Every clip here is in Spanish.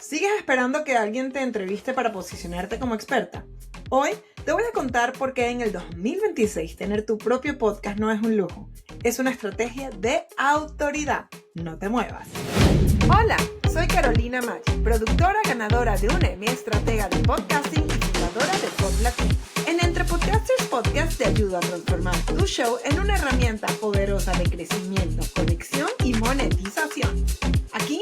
¿Sigues esperando que alguien te entreviste para posicionarte como experta? Hoy te voy a contar por qué en el 2026 tener tu propio podcast no es un lujo, es una estrategia de autoridad. No te muevas. Hola, soy Carolina Maggi, productora ganadora de un Emmy, estratega de podcasting y fundadora de Pod Latino. En Entre Podcasters Podcast te ayudo a transformar tu show en una herramienta poderosa de crecimiento, conexión y monetización. Aquí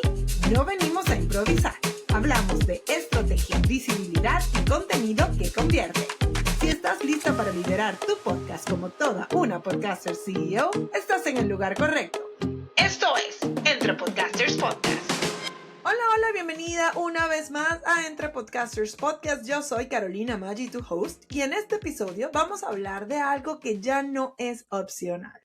no venimos a improvisar. Hablamos de estrategia, visibilidad y contenido que convierte. Si estás lista para liderar tu podcast como toda una podcaster CEO, estás en el lugar correcto. Esto es Entre Podcasters Podcast. Hola, bienvenida una vez más a Entre Podcasters Podcast. Yo soy Carolina Maggi, tu host, y en este episodio vamos a hablar de algo que ya no es opcional.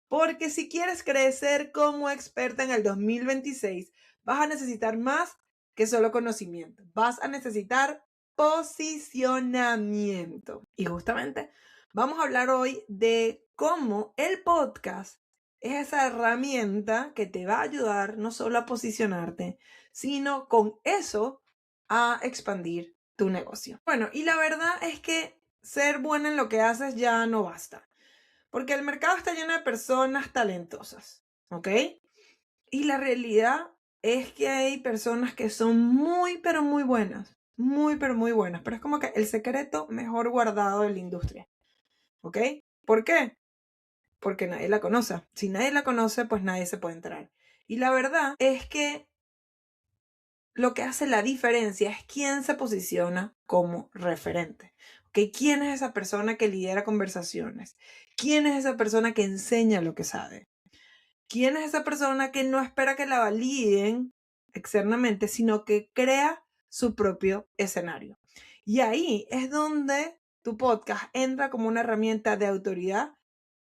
Porque si quieres crecer como experta en el 2026, vas a necesitar más que solo conocimiento. Vas a necesitar posicionamiento. Y justamente vamos a hablar hoy de cómo el podcast es esa herramienta que te va a ayudar no solo a posicionarte, sino con eso a expandir tu negocio. Bueno, y la verdad es que ser buena en lo que haces ya no basta. Porque el mercado está lleno de personas talentosas, ¿ok? Y la realidad es que hay personas que son muy, pero muy buenas. Muy, pero muy buenas. Pero es como que el secreto mejor guardado de la industria, ¿ok? ¿Por qué? Porque nadie la conoce. Si nadie la conoce, pues nadie se puede entrar. Y la verdad es que lo que hace la diferencia es quién se posiciona como referente. ¿Okay? ¿Quién es esa persona que lidera conversaciones? ¿Quién es esa persona que enseña lo que sabe? ¿Quién es esa persona que no espera que la validen externamente, sino que crea su propio escenario? Y ahí es donde tu podcast entra como una herramienta de autoridad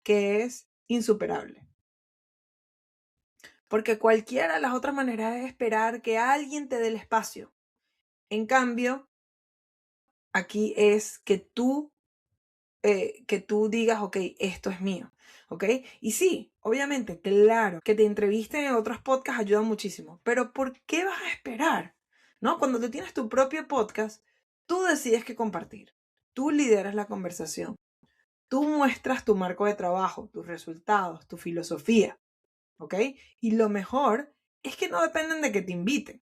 que es insuperable. Porque cualquiera de las otras maneras es esperar que alguien te dé el espacio. En cambio, aquí es que tú digas, ok, esto es mío, ok. Y sí, obviamente, claro, que te entrevisten en otros podcasts ayuda muchísimo. Pero ¿por qué vas a esperar? ¿No? Cuando tú tienes tu propio podcast, tú decides qué compartir. Tú lideras la conversación. Tú muestras tu marco de trabajo, tus resultados, tu filosofía. ¿Ok? Y lo mejor es que no dependen de que te inviten.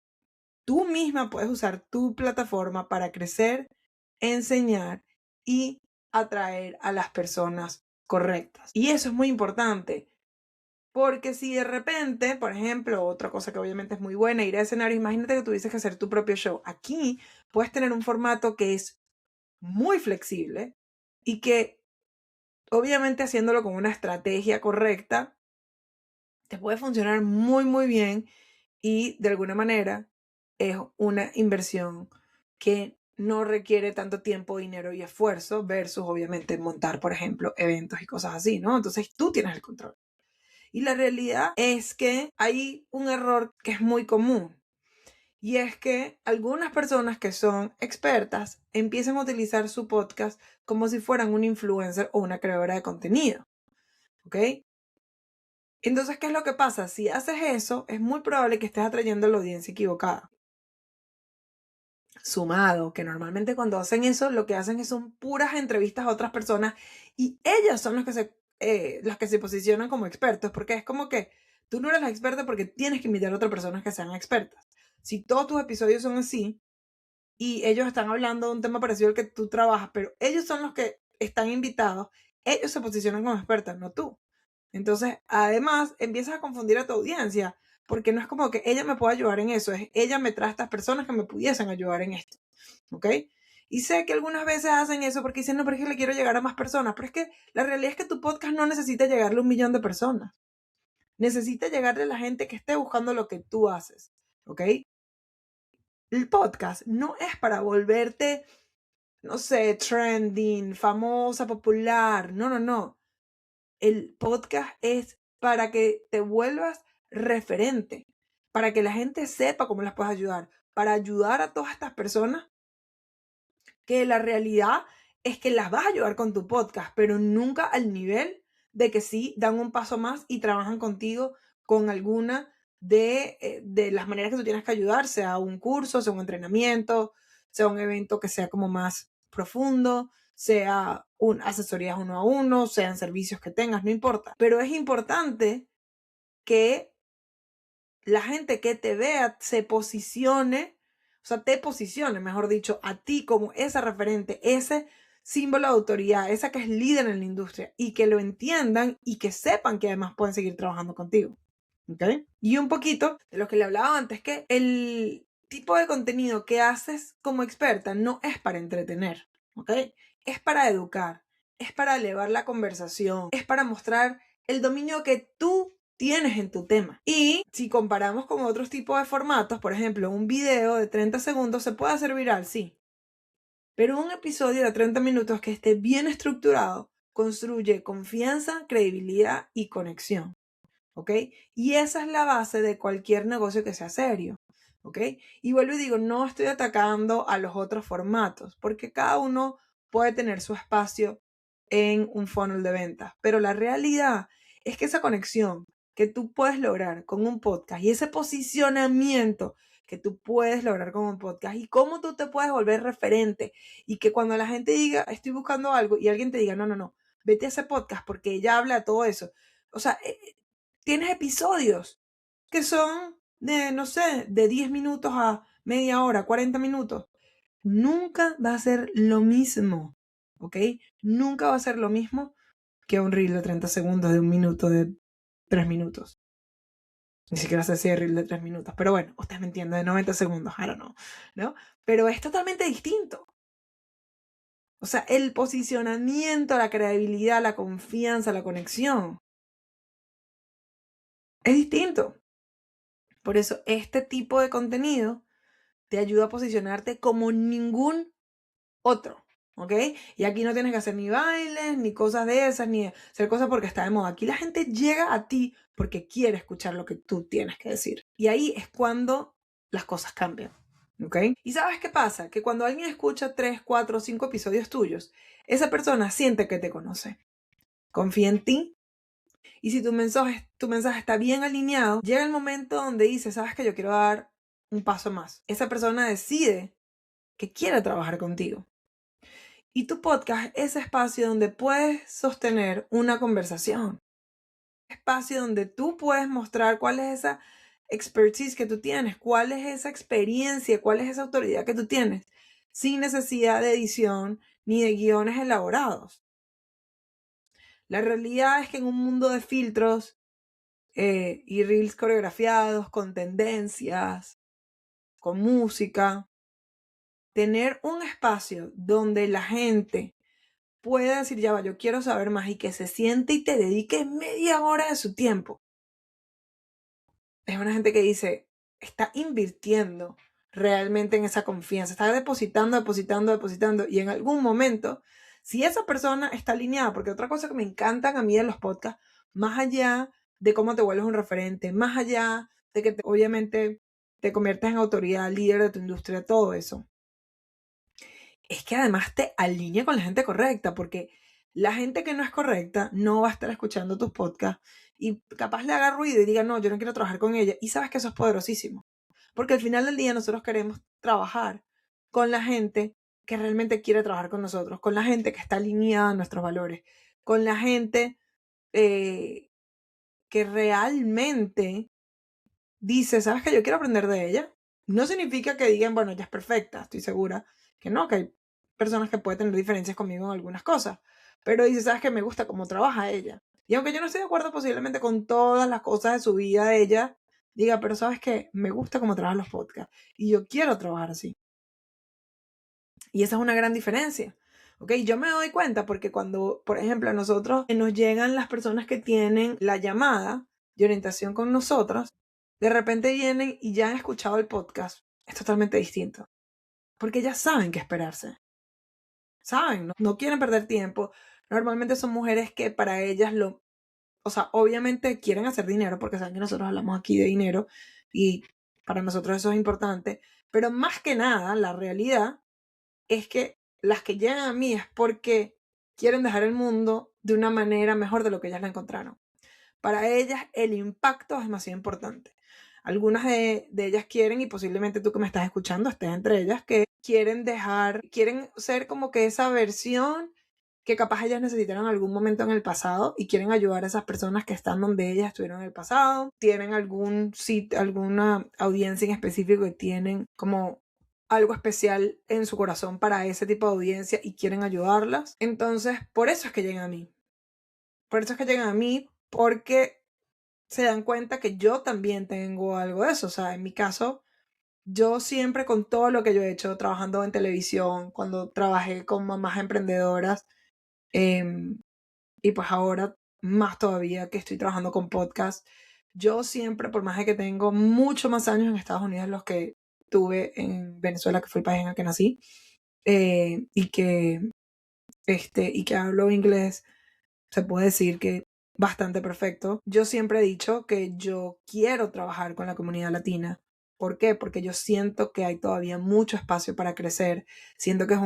Tú misma puedes usar tu plataforma para crecer, enseñar y atraer a las personas correctas. Y eso es muy importante. Porque si de repente, por ejemplo, otra cosa que obviamente es muy buena, ir a escenarios, imagínate que tuvieses que hacer tu propio show. Aquí puedes tener un formato que es muy flexible y que obviamente haciéndolo con una estrategia correcta, te puede funcionar muy, muy bien y de alguna manera es una inversión que no requiere tanto tiempo, dinero y esfuerzo versus obviamente montar, por ejemplo, eventos y cosas así, ¿no? Entonces tú tienes el control. Y la realidad es que hay un error que es muy común y es que algunas personas que son expertas empiezan a utilizar su podcast como si fueran un influencer o una creadora de contenido, ¿ok? Entonces, ¿qué es lo que pasa? Si haces eso, es muy probable que estés atrayendo a la audiencia equivocada. Sumado, que normalmente cuando hacen eso, lo que hacen son puras entrevistas a otras personas y ellas son las que se posicionan como expertos, porque es como que tú no eres la experta porque tienes que invitar a otras personas que sean expertas. Si todos tus episodios son así y ellos están hablando de un tema parecido al que tú trabajas, pero ellos son los que están invitados, ellos se posicionan como expertas, no tú. Entonces, además, empiezas a confundir a tu audiencia, porque no es como que ella me pueda ayudar en eso, es ella me trae a estas personas que me pudiesen ayudar en esto, ¿ok? Y sé que algunas veces hacen eso porque dicen, no, pero es que le quiero llegar a más personas, pero es que la realidad es que tu podcast no necesita llegarle a 1.000.000 de personas, necesita llegarle a la gente que esté buscando lo que tú haces, ¿ok? El podcast no es para volverte, no sé, trending, famosa, popular, no. El podcast es para que te vuelvas referente, para que la gente sepa cómo las puedes ayudar, para ayudar a todas estas personas que la realidad es que las vas a ayudar con tu podcast, pero nunca al nivel de que sí dan un paso más y trabajan contigo con alguna de las maneras que tú tienes que ayudar, sea un curso, sea un entrenamiento, sea un evento que sea como más profundo, sea asesorías uno a uno, sean servicios que tengas, no importa. Pero es importante que la gente que te vea se posicione, o sea, te posicione, mejor dicho, a ti como esa referente, ese símbolo de autoridad, esa que es líder en la industria, y que lo entiendan y que sepan que además pueden seguir trabajando contigo. ¿Ok? Y un poquito de lo que le hablaba antes, que el tipo de contenido que haces como experta no es para entretener, ¿ok? Es para educar, es para elevar la conversación, es para mostrar el dominio que tú tienes en tu tema. Y si comparamos con otros tipos de formatos, por ejemplo, un video de 30 segundos se puede hacer viral, sí. Pero un episodio de 30 minutos que esté bien estructurado construye confianza, credibilidad y conexión. ¿Ok? Y esa es la base de cualquier negocio que sea serio. ¿Ok? Y vuelvo y digo, no estoy atacando a los otros formatos, porque cada uno puede tener su espacio en un funnel de ventas, pero la realidad es que esa conexión que tú puedes lograr con un podcast y ese posicionamiento que tú puedes lograr con un podcast y cómo tú te puedes volver referente y que cuando la gente diga, estoy buscando algo y alguien te diga, no, no, no, vete a ese podcast porque ella habla de todo eso. O sea, tienes episodios que son de, no sé, de 10 minutos a media hora, 40 minutos. Nunca va a ser lo mismo, ¿ok? Nunca va a ser lo mismo que un reel de 30 segundos, de un minuto, de 3 minutos. Ni siquiera sé si hay reel de 3 minutos, pero bueno, ustedes me entienden, de 90 segundos, I don't know, ¿no? Pero es totalmente distinto. O sea, el posicionamiento, la credibilidad, la confianza, la conexión, es distinto. Por eso, este tipo de contenido te ayuda a posicionarte como ningún otro, ¿ok? Y aquí no tienes que hacer ni bailes, ni cosas de esas, ni hacer cosas porque está de moda. Aquí la gente llega a ti porque quiere escuchar lo que tú tienes que decir. Y ahí es cuando las cosas cambian, ¿ok? ¿Y sabes qué pasa? Que cuando alguien escucha 3, 4, 5 episodios tuyos, esa persona siente que te conoce, confía en ti. Y si tu mensaje está bien alineado, llega el momento donde dice, sabes que yo quiero dar un paso más. Esa persona decide que quiere trabajar contigo. Y tu podcast es ese espacio donde puedes sostener una conversación. Espacio donde tú puedes mostrar cuál es esa expertise que tú tienes, cuál es esa experiencia, cuál es esa autoridad que tú tienes, sin necesidad de edición ni de guiones elaborados. La realidad es que en un mundo de filtros y reels coreografiados, con tendencias, con música, tener un espacio donde la gente pueda decir, ya va, yo quiero saber más y que se siente y te dedique media hora de su tiempo. Es una gente que dice, está invirtiendo realmente en esa confianza, está depositando, depositando, depositando y en algún momento, si esa persona está alineada, porque otra cosa que me encantan a mí en los podcasts, más allá de cómo te vuelves un referente, más allá de que obviamente te conviertes en autoridad, líder de tu industria, todo eso, es que además te alinea con la gente correcta, porque la gente que no es correcta no va a estar escuchando tus podcasts y capaz le haga ruido y diga, no, yo no quiero trabajar con ella. Y sabes que eso es poderosísimo, porque al final del día nosotros queremos trabajar con la gente que realmente quiere trabajar con nosotros, con la gente que está alineada a nuestros valores, con la gente que realmente dice, ¿sabes qué? Yo quiero aprender de ella. No significa que digan, bueno, ella es perfecta, estoy segura que no, que hay personas que pueden tener diferencias conmigo en algunas cosas, pero dice, ¿sabes qué? Me gusta cómo trabaja ella. Y aunque yo no estoy de acuerdo posiblemente con todas las cosas de su vida de ella, diga, pero ¿sabes qué? Me gusta cómo trabaja los podcasts y yo quiero trabajar así. Y esa es una gran diferencia. ¿Ok? Yo me doy cuenta porque cuando, por ejemplo, a nosotros nos llegan las personas que tienen la llamada de orientación con nosotros, de repente vienen y ya han escuchado el podcast. Es totalmente distinto. Porque ya saben qué esperarse. Saben, no quieren perder tiempo. Normalmente son mujeres que para ellas o sea, obviamente quieren hacer dinero porque saben que nosotros hablamos aquí de dinero y para nosotros eso es importante. Pero más que nada, la realidad es que las que llegan a mí es porque quieren dejar el mundo de una manera mejor de lo que ellas la encontraron. Para ellas el impacto es demasiado importante. Algunas de ellas quieren, y posiblemente tú que me estás escuchando estés entre ellas, que quieren ser como que esa versión que capaz ellas necesitaron en algún momento en el pasado y quieren ayudar a esas personas que están donde ellas estuvieron en el pasado. Tienen algún sitio, alguna audiencia en específico que tienen como algo especial en su corazón para ese tipo de audiencia y quieren ayudarlas. Entonces, por eso es que llegan a mí. Por eso es que llegan a mí, porque se dan cuenta que yo también tengo algo de eso. O sea, en mi caso, yo siempre con todo lo que yo he hecho, trabajando en televisión, cuando trabajé con mamás emprendedoras, y pues ahora más todavía que estoy trabajando con podcast, yo siempre, por más de que tengo mucho más años en Estados Unidos los que tuve en Venezuela, que fue el país en el que nací, y que hablo inglés, se puede decir que bastante perfecto. Yo siempre he dicho que yo quiero trabajar con la comunidad latina. ¿Por qué? Porque yo siento que hay todavía mucho espacio para crecer. Siento que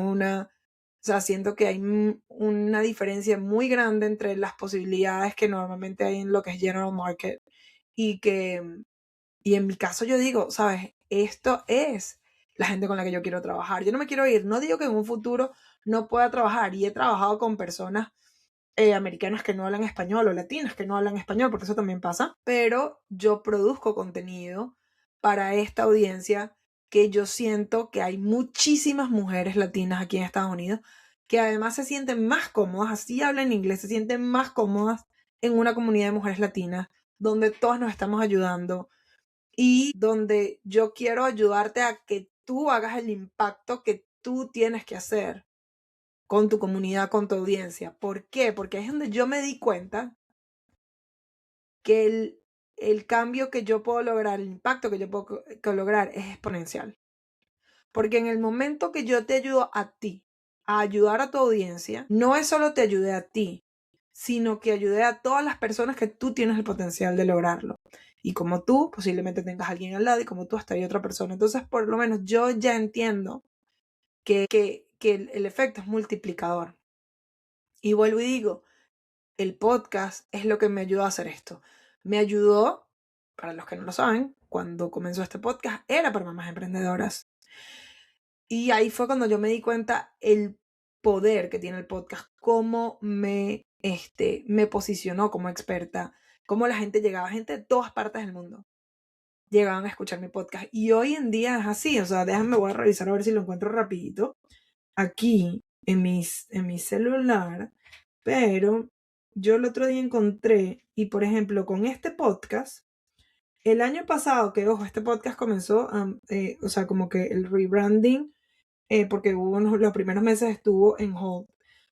siento que hay una diferencia muy grande entre las posibilidades que normalmente hay en lo que es general market y en mi caso yo digo, ¿sabes? Esto es la gente con la que yo quiero trabajar. Yo no me quiero ir. No digo que en un futuro no pueda trabajar, y he trabajado con personas americanas que no hablan español o latinas que no hablan español, porque eso también pasa, pero yo produzco contenido para esta audiencia que yo siento que hay muchísimas mujeres latinas aquí en Estados Unidos que además se sienten más cómodas, así hablan inglés, se sienten más cómodas en una comunidad de mujeres latinas donde todas nos estamos ayudando y donde yo quiero ayudarte a que tú hagas el impacto que tú tienes que hacer con tu comunidad, con tu audiencia. ¿Por qué? Porque es donde yo me di cuenta que el cambio que yo puedo lograr, el impacto que yo puedo lograr es exponencial. Porque en el momento que yo te ayudo a ti a ayudar a tu audiencia, no es solo te ayudé a ti, sino que ayudé a todas las personas que tú tienes el potencial de lograrlo. Y como tú, posiblemente tengas a alguien al lado, y como tú, hasta hay otra persona. Entonces, por lo menos yo ya entiendo que el efecto es multiplicador. Y vuelvo y digo, el podcast es lo que me ayudó a hacer esto. Me ayudó, para los que no lo saben, cuando comenzó este podcast era para mamás emprendedoras. Y ahí fue cuando yo me di cuenta el poder que tiene el podcast, cómo me posicionó como experta, cómo la gente llegaba, gente de todas partes del mundo, llegaban a escuchar mi podcast. Y hoy en día es así, o sea, déjame, voy a revisar a ver si lo encuentro rapidito, aquí en mi celular, pero yo el otro día encontré, y por ejemplo, con este podcast, el año pasado, que ojo, este podcast comenzó, o sea, como que el rebranding, porque los primeros meses estuvo en hold,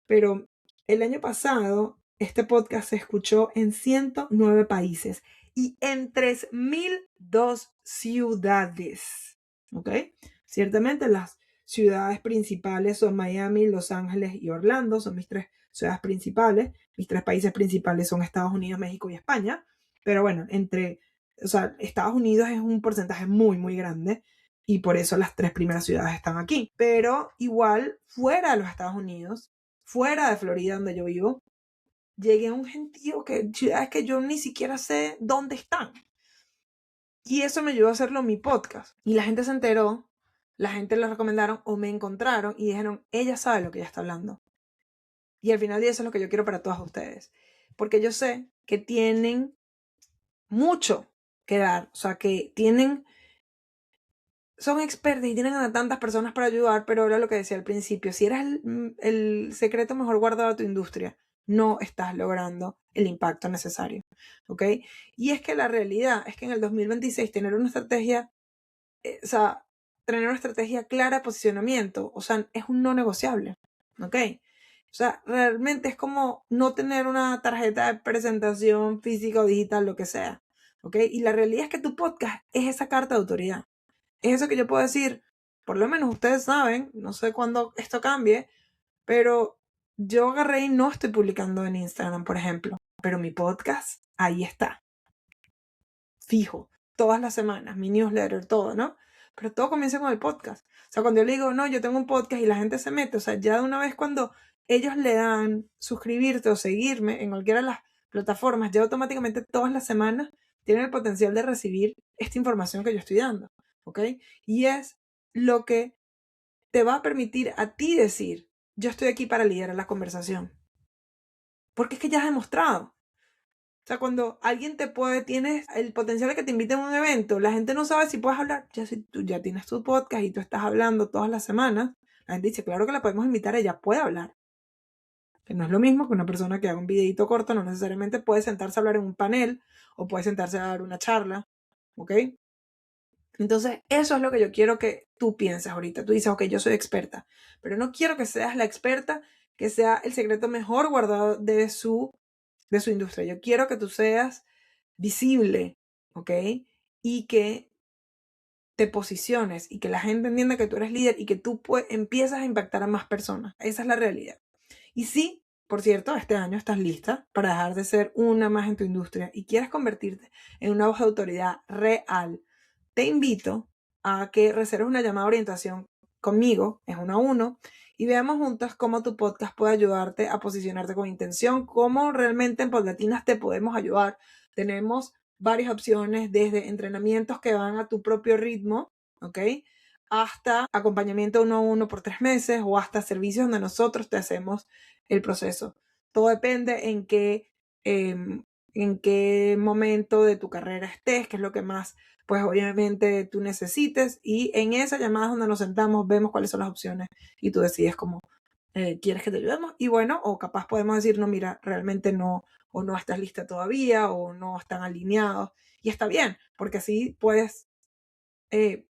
pero el año pasado este podcast se escuchó en 109 países y en 3002 ciudades, ¿ok? Ciertamente las ciudades principales son Miami, Los Ángeles y Orlando, son mis tres ciudades principales. Mis tres países principales son Estados Unidos, México y España, pero bueno, o sea, Estados Unidos es un porcentaje muy, muy grande y por eso las tres primeras ciudades están aquí. Pero igual, fuera de los Estados Unidos, fuera de Florida, donde yo vivo, llegué a un gentío ciudades que yo ni siquiera sé dónde están. Y eso me ayudó a hacerlo mi podcast. Y la gente se enteró, la gente lo recomendaron o me encontraron y dijeron, ella sabe lo que ella está hablando. Y al final de eso es lo que yo quiero para todas ustedes. Porque yo sé que tienen mucho que dar. O sea, que son expertos y tienen a tantas personas para ayudar, pero era lo que decía al principio, si eres el secreto mejor guardado de tu industria, no estás logrando el impacto necesario, ¿ok? Y es que la realidad es que en el 2026 tener una estrategia, o sea, tener una estrategia clara de posicionamiento, o sea, es un no negociable, ¿ok? O sea, realmente es como no tener una tarjeta de presentación física o digital, lo que sea, ¿ok? Y la realidad es que tu podcast es esa carta de autoridad. Es eso que yo puedo decir, por lo menos ustedes saben, no sé cuándo esto cambie, pero yo agarré y no estoy publicando en Instagram, por ejemplo, pero mi podcast ahí está, fijo, todas las semanas, mi newsletter, todo, ¿no? Pero todo comienza con el podcast. O sea, cuando yo le digo, no, yo tengo un podcast y la gente se mete, o sea, ya de una vez cuando ellos le dan suscribirte o seguirme en cualquiera de las plataformas, ya automáticamente todas las semanas tienen el potencial de recibir esta información que yo estoy dando, ¿ok? Y es lo que te va a permitir a ti decir, yo estoy aquí para liderar la conversación. Porque es que ya has demostrado. O sea, cuando alguien tienes el potencial de que te inviten a un evento, la gente no sabe si puedes hablar. Ya si tú ya tienes tu podcast y tú estás hablando todas las semanas, la gente dice, claro que la podemos invitar, ella puede hablar. Que no es lo mismo que una persona que haga un videito corto, no necesariamente puede sentarse a hablar en un panel o puede sentarse a dar una charla, ¿ok? Entonces, eso es lo que yo quiero que tú pienses ahorita. Tú dices, ok, yo soy experta, pero no quiero que seas la experta, que sea el secreto mejor guardado de su industria. Yo quiero que tú seas visible, ¿ok? Y que te posiciones y que la gente entienda que tú eres líder y que tú empiezas a impactar a más personas. Esa es la realidad. Y sí, por cierto, este año estás lista para dejar de ser una más en tu industria y quieres convertirte en una voz de autoridad real. Te invito a que reserves una llamada de orientación conmigo, es 1-a-1, y veamos juntas cómo tu podcast puede ayudarte a posicionarte con intención, cómo realmente en Podlatinas te podemos ayudar. Tenemos varias opciones, desde entrenamientos que van a tu propio ritmo, ¿ok? Hasta acompañamiento 1-a-1 por 3 meses o hasta servicios donde nosotros te hacemos el proceso. Todo depende en qué momento de tu carrera estés, qué es lo que más, pues obviamente tú necesites, y en esa llamada donde nos sentamos vemos cuáles son las opciones y tú decides cómo quieres que te ayudemos. Y bueno, o capaz podemos decir, no, mira, realmente no, o no estás lista todavía, o no están alineados, y está bien, porque así puedes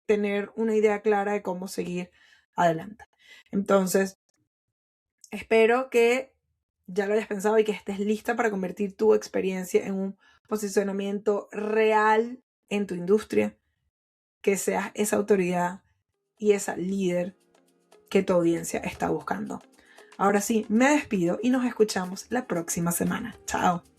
tener una idea clara de cómo seguir adelante. Entonces, espero que ya lo hayas pensado y que estés lista para convertir tu experiencia en un posicionamiento real en tu industria, que seas esa autoridad y esa líder que tu audiencia está buscando. Ahora sí, me despido y nos escuchamos la próxima semana. Chao.